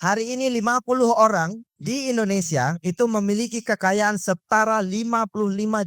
Hari ini 50 orang di Indonesia itu memiliki kekayaan setara 55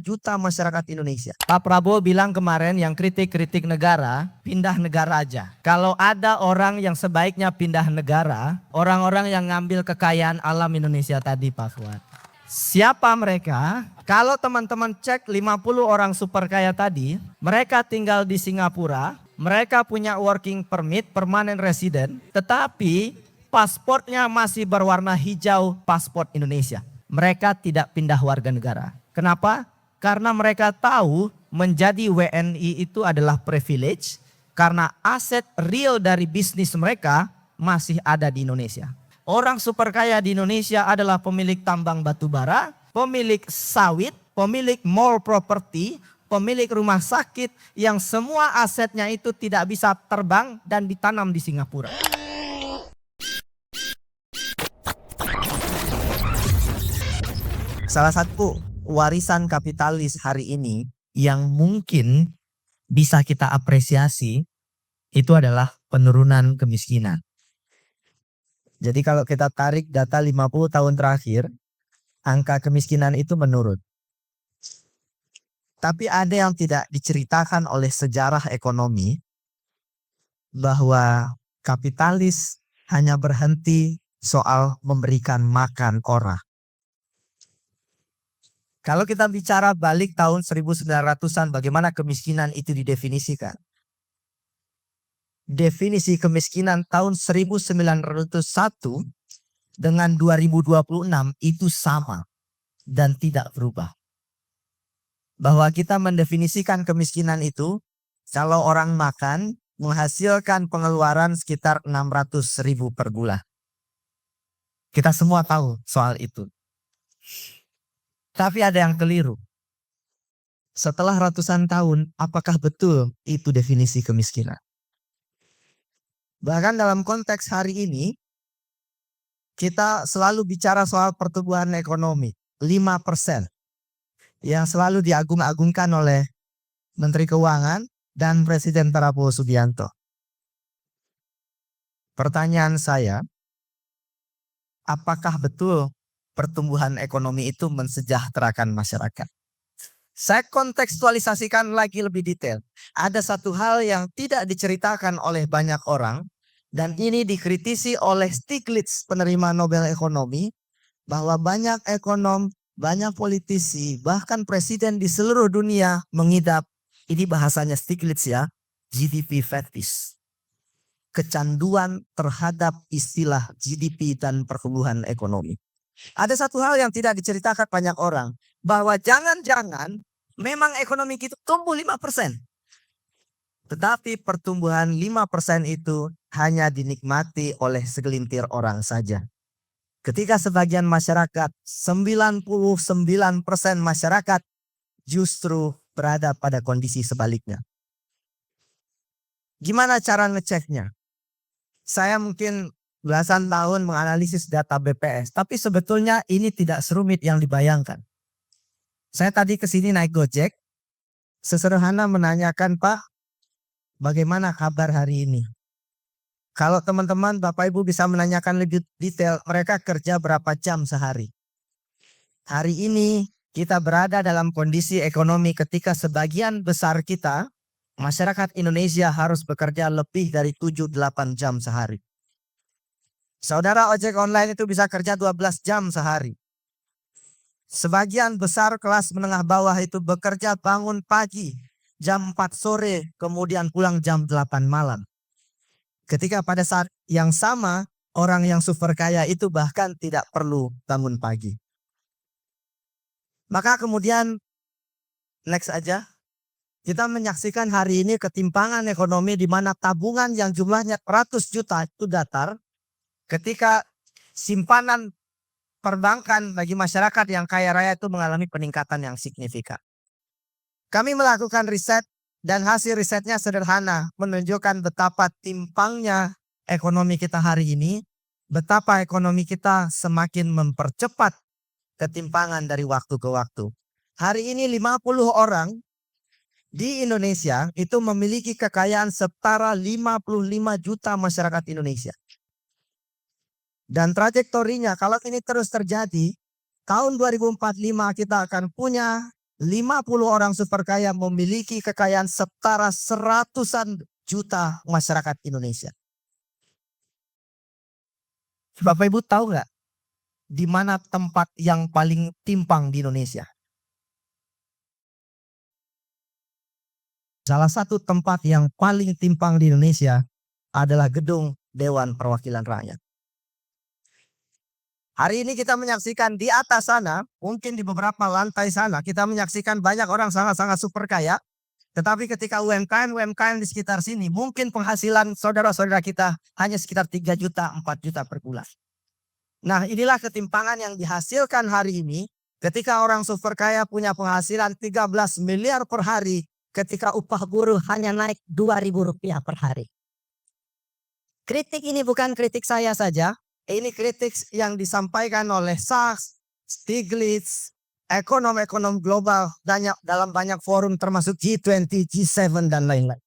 juta masyarakat Indonesia. Pak Prabowo bilang kemarin yang kritik-kritik negara, pindah negara aja. Kalau ada orang yang sebaiknya pindah negara, orang-orang yang ngambil kekayaan alam Indonesia tadi, Pak Fuad. Siapa mereka? Kalau teman-teman cek 50 orang super kaya tadi, mereka tinggal di Singapura, mereka punya working permit, permanent resident, tetapi pasportnya masih berwarna hijau, paspor Indonesia. Mereka tidak pindah warga negara. Kenapa? Karena mereka tahu menjadi WNI itu adalah privilege, karena aset real dari bisnis mereka masih ada di Indonesia. Orang super kaya di Indonesia adalah pemilik tambang batu bara, pemilik sawit, pemilik mall property, pemilik rumah sakit yang semua asetnya itu tidak bisa terbang dan ditanam di Singapura. Salah satu warisan kapitalis hari ini yang mungkin bisa kita apresiasi itu adalah penurunan kemiskinan. Jadi kalau kita tarik data 50 tahun terakhir, angka kemiskinan itu menurun. Tapi ada yang tidak diceritakan oleh sejarah ekonomi bahwa kapitalis hanya berhenti soal memberikan makan orang. Kalau kita bicara balik tahun 1900-an, bagaimana kemiskinan itu didefinisikan? Definisi kemiskinan tahun 1901 dengan 2026 itu sama dan tidak berubah. Bahwa kita mendefinisikan kemiskinan itu, kalau orang makan menghasilkan pengeluaran sekitar 600.000 per bulan. Kita semua tahu soal itu. Tapi ada yang keliru. Setelah ratusan tahun, apakah betul itu definisi kemiskinan? Bahkan dalam konteks hari ini, kita selalu bicara soal pertumbuhan ekonomi, 5%. Yang selalu diagung-agungkan oleh Menteri Keuangan dan Presiden Prabowo Subianto. Pertanyaan saya, apakah betul pertumbuhan ekonomi itu mensejahterakan masyarakat? Saya kontekstualisasikan lagi lebih detail. Ada satu hal yang tidak diceritakan oleh banyak orang, dan ini dikritisi oleh Stiglitz, penerima Nobel Ekonomi, bahwa banyak ekonom, banyak politisi, bahkan presiden di seluruh dunia mengidap, ini bahasanya Stiglitz ya, GDP fetish. Kecanduan terhadap istilah GDP dan pertumbuhan ekonomi. Ada satu hal yang tidak diceritakan banyak orang, bahwa jangan-jangan memang ekonomi kita tumbuh 5%. Tetapi pertumbuhan 5% itu hanya dinikmati oleh segelintir orang saja. Ketika sebagian masyarakat, 99% masyarakat justru berada pada kondisi sebaliknya. Gimana cara ngeceknya? Saya mungkin belasan tahun menganalisis data BPS, tapi sebetulnya ini tidak serumit yang dibayangkan. Saya tadi kesini naik Gojek, sesederhana menanyakan, Pak, bagaimana kabar hari ini? Kalau teman-teman Bapak Ibu bisa menanyakan lebih detail, mereka kerja berapa jam sehari? Hari ini kita berada dalam kondisi ekonomi ketika sebagian besar kita, masyarakat Indonesia harus bekerja lebih dari 7-8 jam sehari. Saudara ojek online itu bisa kerja 12 jam sehari. Sebagian besar kelas menengah bawah itu bekerja bangun pagi jam 4 sore kemudian pulang jam 8 malam. Ketika pada saat yang sama orang yang super kaya itu bahkan tidak perlu bangun pagi. Maka kemudian next aja. Kita menyaksikan hari ini ketimpangan ekonomi di mana tabungan yang jumlahnya ratus juta itu datar. Ketika simpanan perbankan bagi masyarakat yang kaya raya itu mengalami peningkatan yang signifikan. Kami melakukan riset dan hasil risetnya sederhana, menunjukkan betapa timpangnya ekonomi kita hari ini, betapa ekonomi kita semakin mempercepat ketimpangan dari waktu ke waktu. Hari ini 50 orang di Indonesia itu memiliki kekayaan setara 55 juta masyarakat Indonesia. Dan trajektorinya kalau ini terus terjadi, tahun 2045 kita akan punya 50 orang super kaya memiliki kekayaan setara seratusan juta masyarakat Indonesia. Bapak Ibu tahu nggak di mana tempat yang paling timpang di Indonesia? Salah satu tempat yang paling timpang di Indonesia adalah gedung Dewan Perwakilan Rakyat. Hari ini kita menyaksikan di atas sana, mungkin di beberapa lantai sana, kita menyaksikan banyak orang sangat-sangat super kaya. Tetapi ketika UMKM di sekitar sini, mungkin penghasilan saudara-saudara kita hanya sekitar 3 juta, 4 juta per bulan. Nah, inilah ketimpangan yang dihasilkan hari ini ketika orang super kaya punya penghasilan 13 miliar per hari, ketika upah buruh hanya naik Rp2.000 per hari. Kritik ini bukan kritik saya saja, ini kritik yang disampaikan oleh Sachs, Stiglitz, ekonom-ekonom global dalam banyak forum termasuk G20, G7 dan lain-lain.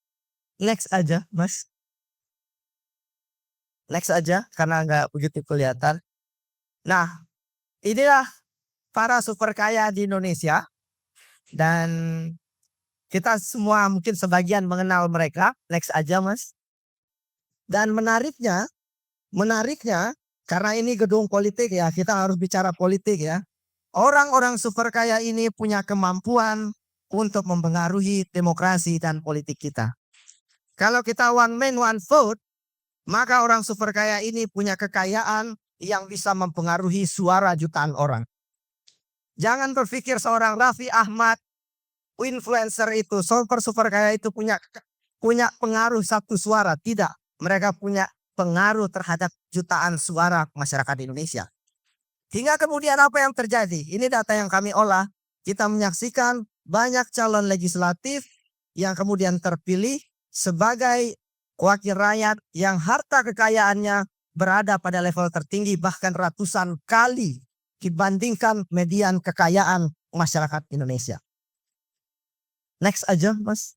Next aja, Mas. Next aja karena nggak begitu kelihatan. Nah, inilah para super kaya di Indonesia dan kita semua mungkin sebagian mengenal mereka. Next aja, Mas. Dan menariknya karena ini gedung politik ya, kita harus bicara politik ya. Orang-orang super kaya ini punya kemampuan untuk mempengaruhi demokrasi dan politik kita. Kalau kita one man one vote, maka orang super kaya ini punya kekayaan yang bisa mempengaruhi suara jutaan orang. Jangan berpikir seorang Raffi Ahmad, influencer itu, super kaya itu punya pengaruh satu suara. Tidak, mereka punya pengaruh terhadap jutaan suara masyarakat Indonesia. Hingga kemudian apa yang terjadi? Ini data yang kami olah. Kita menyaksikan banyak calon legislatif yang kemudian terpilih sebagai wakil rakyat yang harta kekayaannya berada pada level tertinggi bahkan ratusan kali dibandingkan median kekayaan masyarakat Indonesia. Next aja, Mas.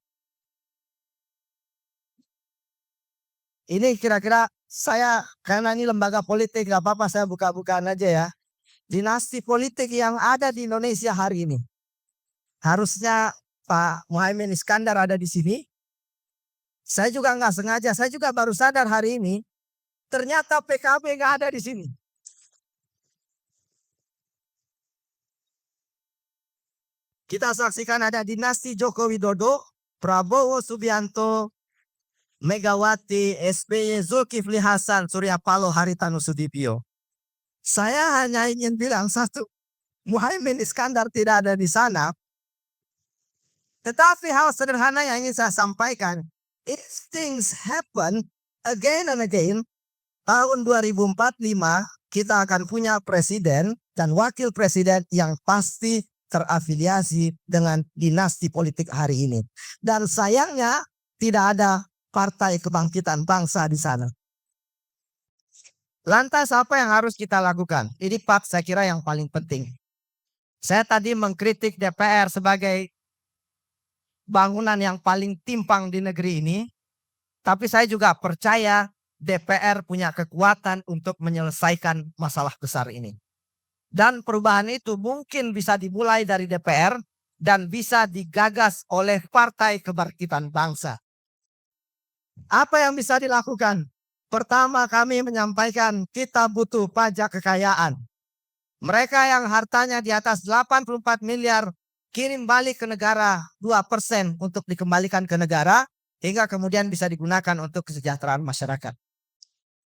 Ini kira-kira saya, karena ini lembaga politik, gak apa-apa saya buka-bukaan aja ya. Dinasti politik yang ada di Indonesia hari ini. Harusnya Pak Muhaimin Iskandar ada di sini. Saya juga nggak sengaja, saya juga baru sadar hari ini. Ternyata PKB nggak ada di sini. Kita saksikan ada dinasti Joko Widodo, Prabowo Subianto, Megawati, SBY, Zulkifli Hasan, Surya Paloh, Haritanu Sudibyo. Saya hanya ingin bilang satu, Muhaimin Iskandar tidak ada di sana. Tetapi hal sederhana yang ingin saya sampaikan, if things happen again and again, tahun 2045 kita akan punya presiden dan wakil presiden yang pasti terafiliasi dengan dinasti politik hari ini. Dan sayangnya tidak ada Partai Kebangkitan Bangsa di sana. Lantas apa yang harus kita lakukan? Ini part saya kira yang paling penting. Saya tadi mengkritik DPR sebagai bangunan yang paling timpang di negeri ini. Tapi saya juga percaya DPR punya kekuatan untuk menyelesaikan masalah besar ini. Dan perubahan itu mungkin bisa dimulai dari DPR dan bisa digagas oleh Partai Kebangkitan Bangsa. Apa yang bisa dilakukan? Pertama, kami menyampaikan kita butuh pajak kekayaan. Mereka yang hartanya di atas 84 miliar kirim balik ke negara 2% untuk dikembalikan ke negara hingga kemudian bisa digunakan untuk kesejahteraan masyarakat.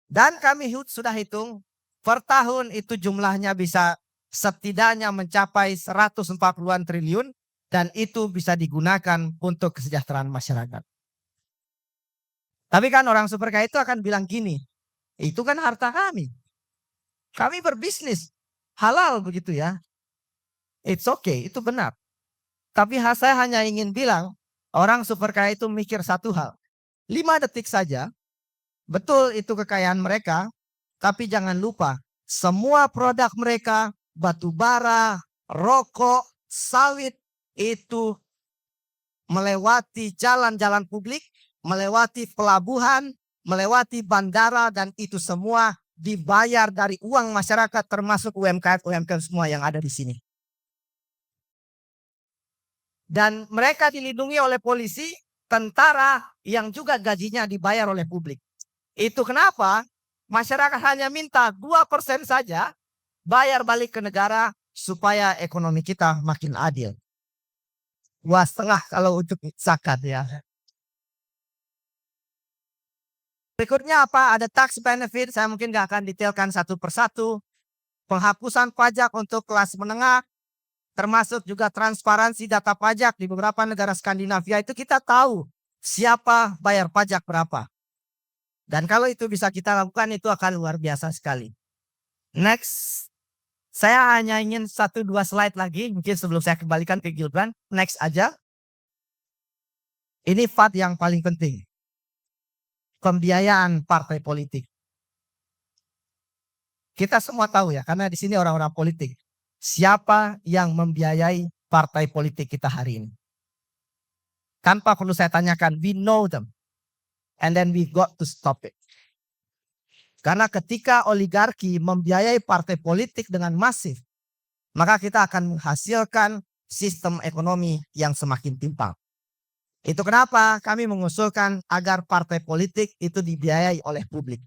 Dan kami sudah hitung per tahun itu jumlahnya bisa setidaknya mencapai 140-an triliun dan itu bisa digunakan untuk kesejahteraan masyarakat. Tapi kan orang super kaya itu akan bilang gini, itu kan harta kami. Kami berbisnis, halal begitu ya. It's okay, itu benar. Tapi saya hanya ingin bilang, orang super kaya itu mikir satu hal. 5 detik saja, betul itu kekayaan mereka, tapi jangan lupa, semua produk mereka, batu bara, rokok, sawit, itu melewati jalan-jalan publik, melewati pelabuhan, melewati bandara, dan itu semua dibayar dari uang masyarakat termasuk UMKM semua yang ada di sini. Dan mereka dilindungi oleh polisi, tentara yang juga gajinya dibayar oleh publik. Itu kenapa masyarakat hanya minta 2% saja bayar balik ke negara supaya ekonomi kita makin adil. 2,5 kalau untuk zakat ya. Berikutnya apa? Ada tax benefit, saya mungkin gak akan detailkan satu persatu. Penghapusan pajak untuk kelas menengah, termasuk juga transparansi data pajak di beberapa negara Skandinavia itu kita tahu siapa bayar pajak berapa. Dan kalau itu bisa kita lakukan itu akan luar biasa sekali. Next, saya hanya ingin 1-2 slide lagi mungkin sebelum saya kembalikan ke Gilbran. Next aja. Ini fact yang paling penting. Pembiayaan partai politik. Kita semua tahu ya, karena di sini orang-orang politik. Siapa yang membiayai partai politik kita hari ini? Tanpa perlu saya tanyakan, we know them. And then we got to stop it. Karena ketika oligarki membiayai partai politik dengan masif, maka kita akan menghasilkan sistem ekonomi yang semakin timpang. Itu kenapa kami mengusulkan agar partai politik itu dibiayai oleh publik.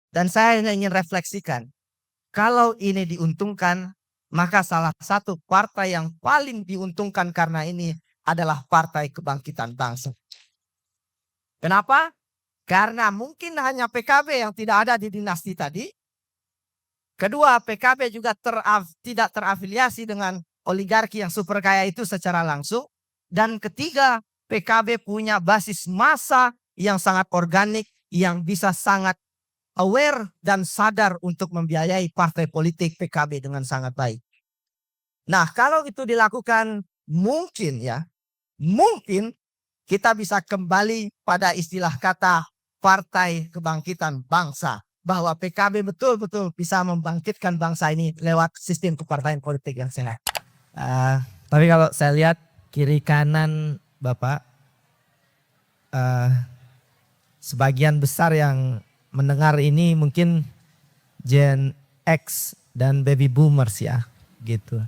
Dan saya hanya ingin refleksikan, kalau ini diuntungkan, maka salah satu partai yang paling diuntungkan karena ini adalah Partai Kebangkitan Bangsa. Kenapa? Karena mungkin hanya PKB yang tidak ada di dinasti tadi. Kedua, PKB juga tidak terafiliasi dengan oligarki yang super kaya itu secara langsung. Dan ketiga, PKB punya basis massa yang sangat organik, yang bisa sangat aware dan sadar untuk membiayai partai politik PKB dengan sangat baik. Nah, kalau itu dilakukan mungkin kita bisa kembali pada istilah kata Partai Kebangkitan Bangsa. Bahwa PKB betul-betul bisa membangkitkan bangsa ini lewat sistem kepartaian politik yang sehat. Tapi kalau saya lihat kiri kanan Bapak, sebagian besar yang mendengar ini mungkin Gen X dan baby boomers ya, gitu.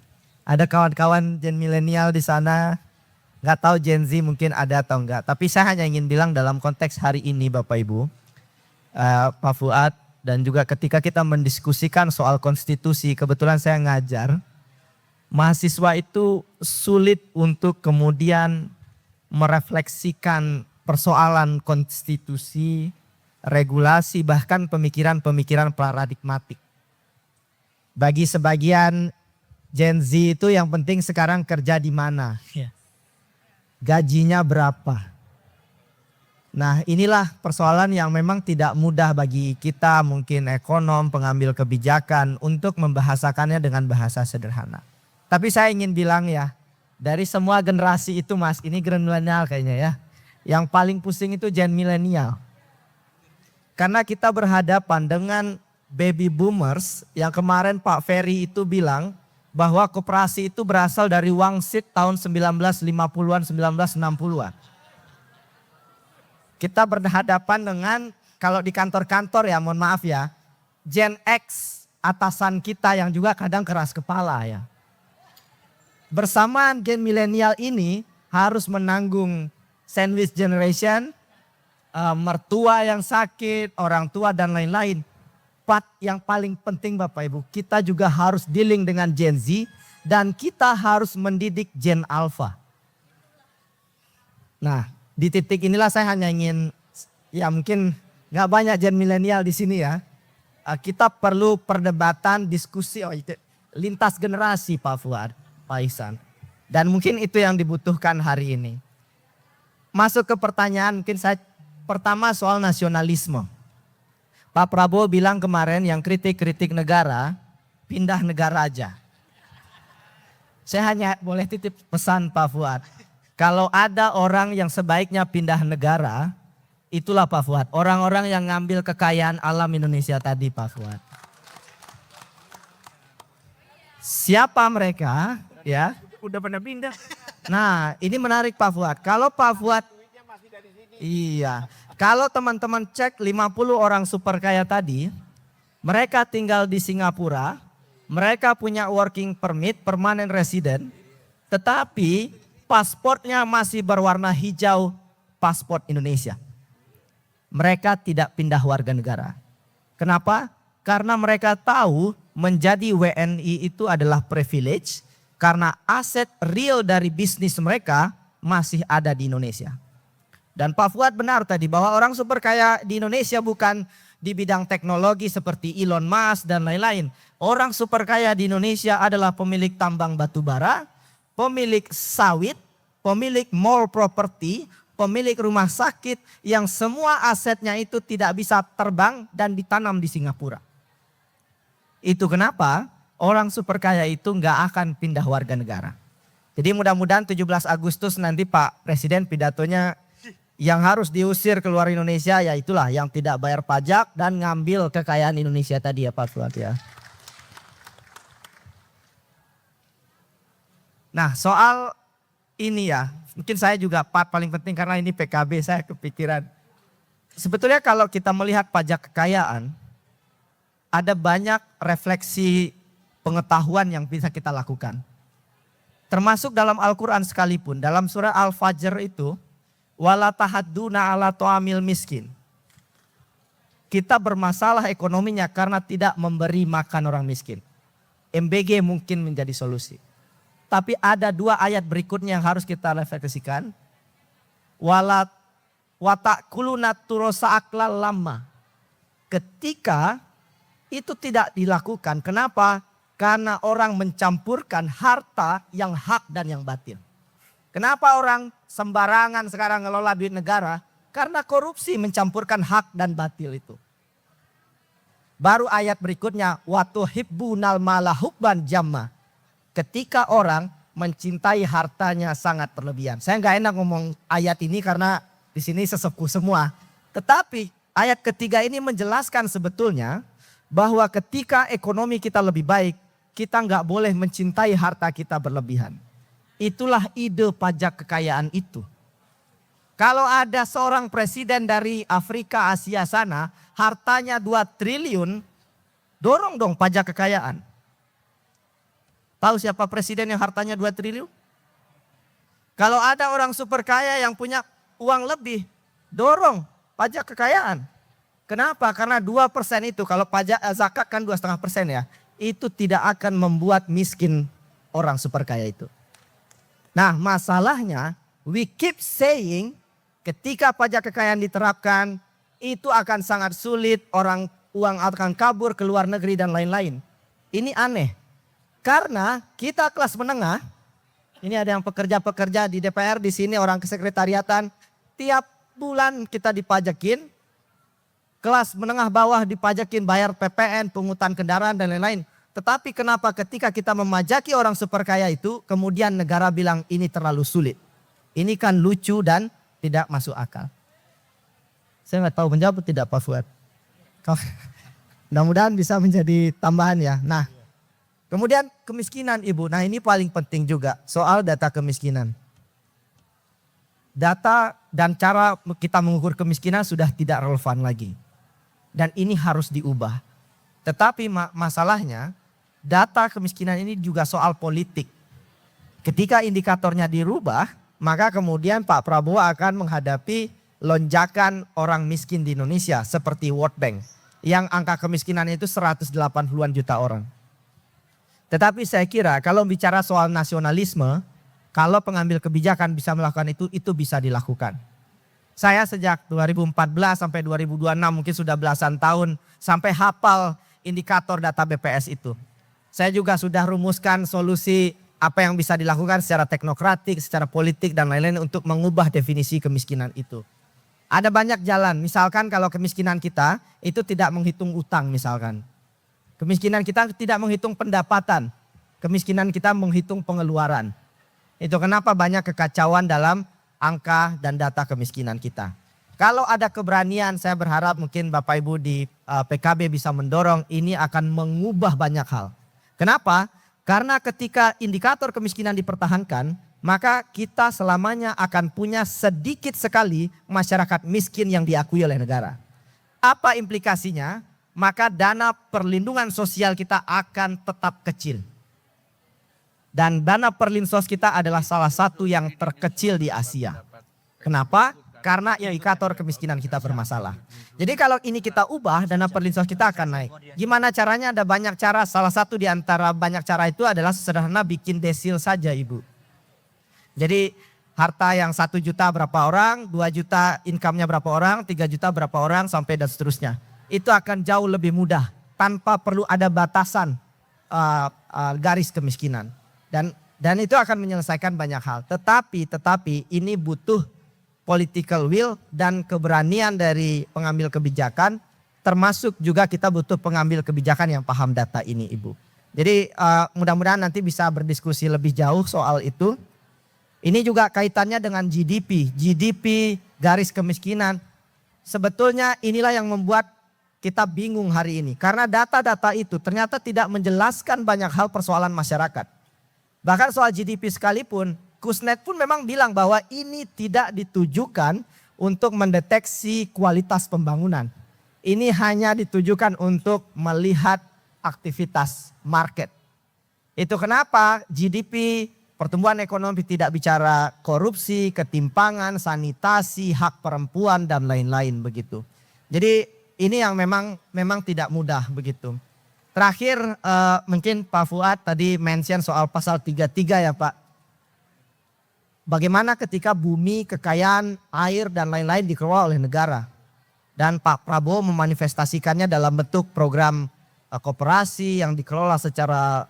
Ada kawan-kawan Gen milenial di sana, nggak tahu Gen Z mungkin ada atau enggak. Tapi saya hanya ingin bilang dalam konteks hari ini Bapak Ibu, Pak Fuad, dan juga ketika kita mendiskusikan soal konstitusi, kebetulan saya ngajar, mahasiswa itu sulit untuk kemudian merefleksikan persoalan konstitusi, regulasi, bahkan pemikiran-pemikiran paradigmatik. Bagi sebagian Gen Z itu yang penting sekarang kerja di mana, gajinya berapa. Nah, inilah persoalan yang memang tidak mudah bagi kita, mungkin ekonom, pengambil kebijakan, untuk membahasakannya dengan bahasa sederhana. Tapi saya ingin bilang ya, dari semua generasi itu Mas, ini Gen milenial kayaknya ya. Yang paling pusing itu Gen milenial. Karena kita berhadapan dengan baby boomers yang kemarin Pak Ferry itu bilang bahwa koperasi itu berasal dari wangsit tahun 1950-an, 1960-an. Kita berhadapan dengan, kalau di kantor-kantor ya mohon maaf ya, Gen X atasan kita yang juga kadang keras kepala ya. Bersamaan Gen milenial ini harus menanggung sandwich generation, mertua yang sakit, orang tua dan lain-lain. Part yang paling penting Bapak Ibu, kita juga harus dealing dengan Gen Z dan kita harus mendidik Gen Alpha. Nah, di titik inilah saya hanya ingin, ya mungkin gak banyak Gen milenial di sini ya. Kita perlu perdebatan, diskusi, lintas generasi Pak Fuad, Pak Ihsan. Dan mungkin itu yang dibutuhkan hari ini. Masuk ke pertanyaan, mungkin saya pertama soal nasionalisme. Pak Prabowo bilang kemarin yang kritik-kritik negara, pindah negara aja. Saya hanya boleh titip pesan Pak Fuad. Kalau ada orang yang sebaiknya pindah negara, itulah Pak Fuad. Orang-orang yang ngambil kekayaan alam Indonesia tadi Pak Fuad. Siapa mereka? Ya, udah pernah pindah. Nah, ini menarik Pak Fuad. Kalau Pak Fuad, iya. Kalau teman-teman cek 50 orang super kaya tadi, mereka tinggal di Singapura, mereka punya working permit, permanent resident, tetapi pasportnya masih berwarna hijau, paspor Indonesia. Mereka tidak pindah warga negara. Kenapa? Karena mereka tahu menjadi WNI itu adalah privilege, karena aset real dari bisnis mereka masih ada di Indonesia. Dan Pak Fuad benar tadi bahwa orang super kaya di Indonesia bukan di bidang teknologi seperti Elon Musk dan lain-lain. Orang super kaya di Indonesia adalah pemilik tambang batu bara, pemilik sawit, pemilik mall property, pemilik rumah sakit yang semua asetnya itu tidak bisa terbang dan ditanam di Singapura. Itu kenapa orang super kaya itu nggak akan pindah warga negara. Jadi mudah-mudahan 17 Agustus nanti Pak Presiden pidatonya yang harus diusir keluar Indonesia ya itulah yang tidak bayar pajak dan ngambil kekayaan Indonesia tadi ya Pak Fuad ya. Nah soal ini ya mungkin saya juga part paling penting karena ini PKB saya kepikiran. Sebetulnya kalau kita melihat pajak kekayaan ada banyak refleksi pengetahuan yang bisa kita lakukan. Termasuk dalam Al-Quran sekalipun dalam surah Al-Fajr itu wala tahadduna ala tu'amil miskin. Kita bermasalah ekonominya karena tidak memberi makan orang miskin. MBG mungkin menjadi solusi. Tapi ada 2 ayat berikutnya yang harus kita refleksikan. Wala wata'kuluna turosa aklal lama. Ketika itu tidak dilakukan. Kenapa? Karena orang mencampurkan harta yang hak dan yang batil. Kenapa orang sembarangan sekarang ngelola duit negara? Karena korupsi mencampurkan hak dan batil itu. Baru ayat berikutnya, watuhibbunal mala hubban jamma. Ketika orang mencintai hartanya sangat berlebihan. Saya nggak enak ngomong ayat ini karena di sini sesepuh semua. Tetapi ayat ketiga ini menjelaskan sebetulnya bahwa ketika ekonomi kita lebih baik, kita nggak boleh mencintai harta kita berlebihan. Itulah ide pajak kekayaan itu. Kalau ada seorang presiden dari Afrika, Asia sana, hartanya 2 triliun, dorong dong pajak kekayaan. Tahu siapa presiden yang hartanya 2 triliun? Kalau ada orang super kaya yang punya uang lebih, dorong pajak kekayaan. Kenapa? Karena 2% itu, kalau pajak zakat kan 2,5% ya, itu tidak akan membuat miskin orang super kaya itu. Nah masalahnya we keep saying ketika pajak kekayaan diterapkan itu akan sangat sulit, uang akan kabur ke luar negeri dan lain-lain. Ini aneh karena kita kelas menengah, ini ada yang pekerja-pekerja di DPR di sini orang kesekretariatan, tiap bulan kita dipajakin, kelas menengah bawah dipajakin bayar PPN, pungutan kendaraan dan lain-lain. Tetapi kenapa ketika kita memajaki orang super kaya itu, kemudian negara bilang ini terlalu sulit. Ini kan lucu dan tidak masuk akal. Saya nggak tahu menjawab tidak Pak Fuad. Mudah-mudahan bisa menjadi tambahan ya. Nah, kemudian kemiskinan Ibu. Nah ini paling penting juga soal data kemiskinan. Data dan cara kita mengukur kemiskinan sudah tidak relevan lagi. Dan ini harus diubah. Tetapi masalahnya data kemiskinan ini juga soal politik. Ketika indikatornya dirubah, maka kemudian Pak Prabowo akan menghadapi lonjakan orang miskin di Indonesia seperti World Bank. Yang angka kemiskinannya itu 180-an juta orang. Tetapi saya kira kalau bicara soal nasionalisme, kalau pengambil kebijakan bisa melakukan itu bisa dilakukan. Saya sejak 2014 sampai 2026 mungkin sudah belasan tahun sampai hafal indikator data BPS itu. Saya juga sudah rumuskan solusi apa yang bisa dilakukan secara teknokratik, secara politik dan lain-lain untuk mengubah definisi kemiskinan itu. Ada banyak jalan, misalkan kalau kemiskinan kita itu tidak menghitung utang misalkan. Kemiskinan kita tidak menghitung pendapatan, kemiskinan kita menghitung pengeluaran. Itu kenapa banyak kekacauan dalam angka dan data kemiskinan kita. Kalau ada keberanian, saya berharap mungkin Bapak Ibu di PKB bisa mendorong ini akan mengubah banyak hal. Kenapa? Karena ketika indikator kemiskinan dipertahankan, maka kita selamanya akan punya sedikit sekali masyarakat miskin yang diakui oleh negara. Apa implikasinya? Maka dana perlindungan sosial kita akan tetap kecil. Dan dana perlinsos kita adalah salah satu yang terkecil di Asia. Kenapa? Karena indikator kemiskinan kita bermasalah. Jadi kalau ini kita ubah, dana perlinsos kita akan naik. Gimana caranya? Ada banyak cara. Salah satu di antara banyak cara itu adalah sederhana bikin desil saja, Ibu. Jadi harta yang 1 juta berapa orang, 2 juta income-nya berapa orang, 3 juta berapa orang, sampai dan seterusnya. Itu akan jauh lebih mudah tanpa perlu ada batasan garis kemiskinan. Dan itu akan menyelesaikan banyak hal. Tetapi ini butuh political will dan keberanian dari pengambil kebijakan. Termasuk juga kita butuh pengambil kebijakan yang paham data ini, Ibu. Jadi mudah-mudahan nanti bisa berdiskusi lebih jauh soal itu. Ini juga kaitannya dengan GDP garis kemiskinan. Sebetulnya inilah yang membuat kita bingung hari ini. Karena data-data itu ternyata tidak menjelaskan banyak hal persoalan masyarakat. Bahkan soal GDP sekalipun, Kusnet pun memang bilang bahwa ini tidak ditujukan untuk mendeteksi kualitas pembangunan. Ini hanya ditujukan untuk melihat aktivitas market. Itu kenapa GDP, pertumbuhan ekonomi tidak bicara korupsi, ketimpangan, sanitasi, hak perempuan dan lain-lain begitu. Jadi ini yang memang tidak mudah begitu. Terakhir mungkin Pak Fuad tadi mention soal pasal 33 ya Pak. Bagaimana ketika bumi, kekayaan, air dan lain-lain dikelola oleh negara. Dan Pak Prabowo memanifestasikannya dalam bentuk program koperasi yang dikelola secara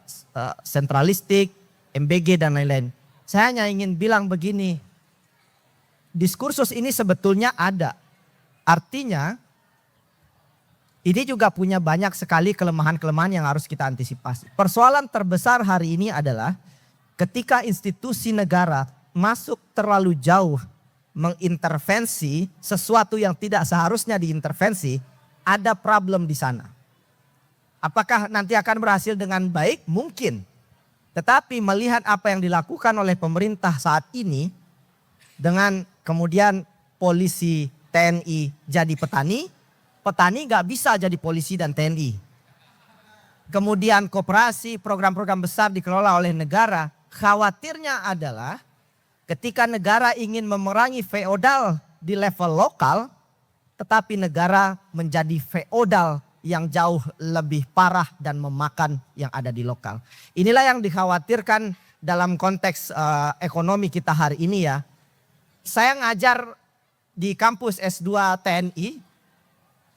sentralistik, MBG dan lain-lain. Saya hanya ingin bilang begini, diskursus ini sebetulnya ada. Artinya ini juga punya banyak sekali kelemahan-kelemahan yang harus kita antisipasi. Persoalan terbesar hari ini adalah ketika institusi negara masuk terlalu jauh mengintervensi sesuatu yang tidak seharusnya diintervensi, ada problem di sana. Apakah nanti akan berhasil dengan baik? Mungkin. Tetapi melihat apa yang dilakukan oleh pemerintah saat ini dengan kemudian polisi TNI jadi petani gak bisa jadi polisi dan TNI. Kemudian koperasi, program-program besar dikelola oleh negara. Khawatirnya adalah ketika negara ingin memerangi feodal di level lokal, tetapi negara menjadi feodal yang jauh lebih parah dan memakan yang ada di lokal. Inilah yang dikhawatirkan dalam konteks ekonomi kita hari ini ya. Saya ngajar di kampus S2 TNI.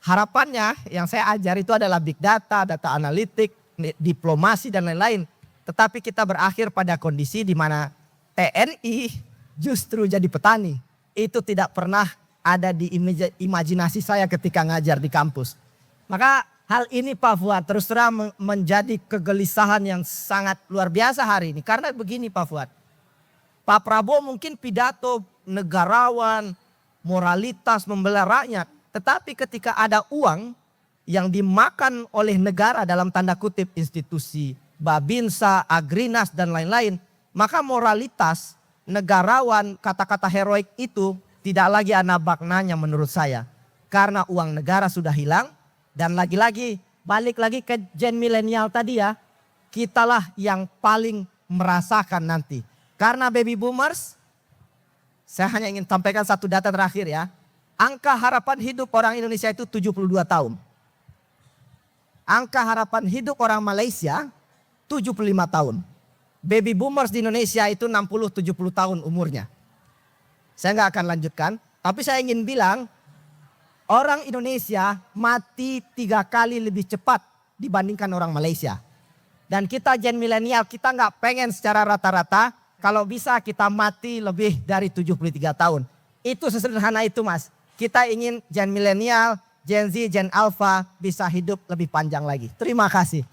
Harapannya yang saya ajar itu adalah big data, data analitik, diplomasi dan lain-lain. Tetapi kita berakhir pada kondisi di mana TNI justru jadi petani. Itu tidak pernah ada di imajinasi saya ketika ngajar di kampus. Maka hal ini Pak Fuad terus terang menjadi kegelisahan yang sangat luar biasa hari ini. Karena begini Pak Fuad, Pak Prabowo mungkin pidato negarawan, moralitas, membela rakyat. Tetapi ketika ada uang yang dimakan oleh negara dalam tanda kutip institusi Babinsa, Agrinas dan lain-lain. Maka moralitas negarawan, kata-kata heroik itu tidak lagi ada maknanya menurut saya. Karena uang negara sudah hilang dan lagi-lagi balik lagi ke gen milenial tadi ya. Kitalah yang paling merasakan nanti. Karena baby boomers, saya hanya ingin sampaikan satu data terakhir ya. Angka harapan hidup orang Indonesia itu 72 tahun. Angka harapan hidup orang Malaysia 75 tahun. Baby boomers di Indonesia itu 60-70 tahun umurnya. Saya nggak akan lanjutkan. Tapi saya ingin bilang orang Indonesia mati 3 kali lebih cepat dibandingkan orang Malaysia. Dan kita gen milenial kita nggak pengen secara rata-rata kalau bisa kita mati lebih dari 73 tahun. Itu sesederhana itu Mas. Kita ingin gen milenial, Gen Z, Gen Alpha bisa hidup lebih panjang lagi. Terima kasih.